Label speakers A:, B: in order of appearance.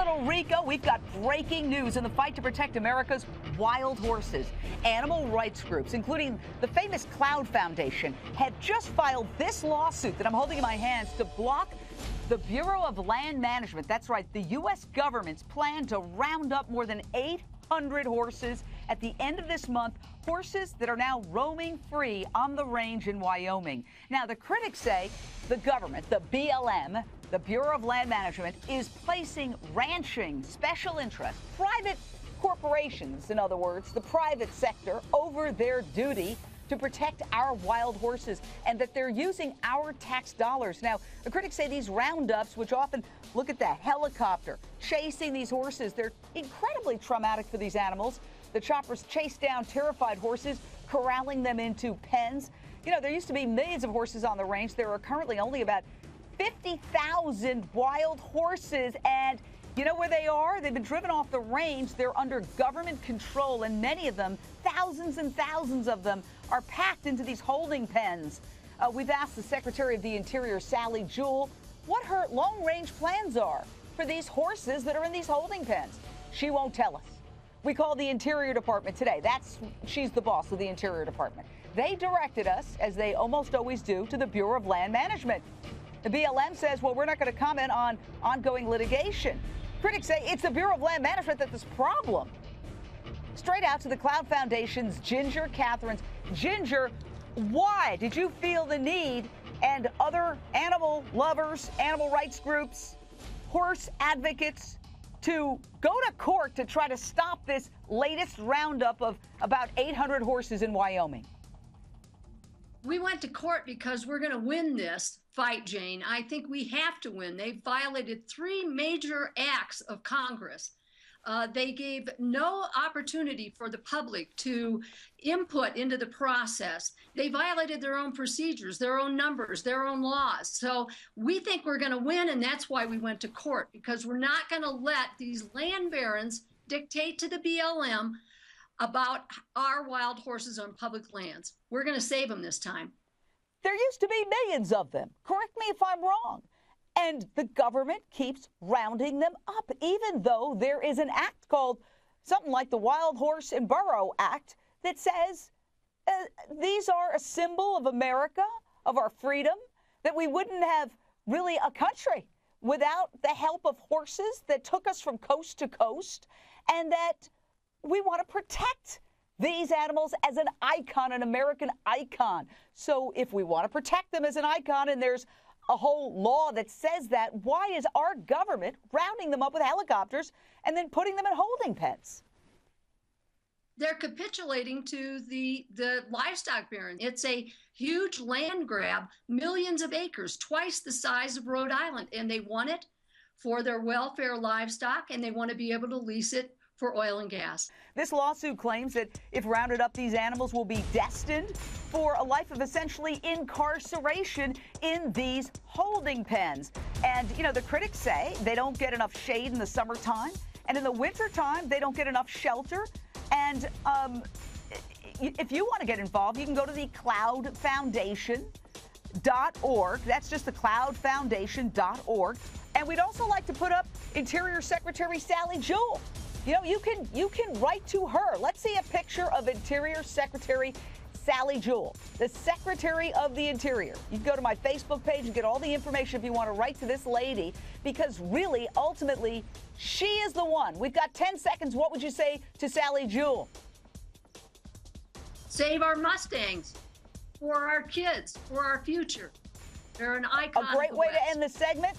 A: little Rico, we've got breaking news in the fight to protect America's wild horses. Animal rights groups, including the famous Cloud Foundation, have just filed this lawsuit that I'm holding in my hands to block the Bureau of Land Management. That's right, the U.S. government's plan to round up more than 800 horses at the end of this month, horses that are now roaming free on the range in Wyoming. Now, the critics say the government, the BLM, the Bureau of Land Management, is placing ranching special interests, private corporations, in other words, the private sector, over their duty to protect our wild horses, and that they're using our tax dollars. Now, the critics say these roundups, which often look at the helicopter chasing these horses, they're incredibly traumatic for these animals. The choppers chase down terrified horses, corralling them into pens. You know, there used to be millions of horses on the range. There are currently only about 50,000 wild horses, and you know where they are? They've been driven off the range. They're under government control, and many of them, thousands and thousands of them, are packed into these holding pens. We've asked the Secretary of the Interior, Sally Jewell, what her long-range plans are for these horses that are in these holding pens. She won't tell us. We called the Interior Department today. She's the boss of the Interior Department. They directed us, as they almost always do, to the Bureau of Land Management. The BLM says, well, we're not going to comment on ongoing litigation. Critics say it's the Bureau of Land Management that's this problem. Straight out to the Cloud Foundation's Ginger Catherines. Ginger, why did you feel the need, and other animal lovers, animal rights groups, horse advocates, to go to court to try to stop this latest roundup of about 800 horses in Wyoming?
B: We went to court because we're going to win this fight, Jane. I think we have to win. They violated 3 major acts of Congress. They gave no opportunity for the public to input into the process. They violated their own procedures, their own numbers, their own laws. So we think we're going to win, and that's why we went to court, because we're not going to let these land barons dictate to the BLM about our wild horses on public lands. We're going to save them this time.
A: There used to be millions of them. Correct me if I'm wrong. And the government keeps rounding them up, even though there is an act called something like the Wild Horse and Burro Act that says these are a symbol of America, of our freedom, that we wouldn't have really a country without the help of horses that took us from coast to coast, and that we want to protect these animals as an icon, an American icon. So if we want to protect them as an icon, and there's a whole law that says that, why is our government rounding them up with helicopters and then putting them in holding pens?
B: They're capitulating to the livestock barons. It's a huge land grab, millions of acres, twice the size of Rhode Island, and they want it for their welfare livestock, and they want to be able to lease it for oil and gas.
A: This lawsuit claims that if rounded up, these animals will be destined for a life of essentially incarceration in these holding pens. And, you know, the critics say they don't get enough shade in the summertime, and in the wintertime, they don't get enough shelter. And if you want to get involved, you can go to the cloudfoundation.org. That's just the cloudfoundation.org. And we'd also like to put up Interior Secretary Sally Jewell. You know, you can write to her. Let's see a picture of Interior Secretary Sally Jewell, the Secretary of the Interior. You can go to my Facebook page and get all the information if you want to write to this lady, because really, ultimately, she is the one. We've got 10 seconds. What would you say to Sally Jewell?
B: Save our Mustangs for our kids, for our future. They're an icon.
A: A great way to end the segment.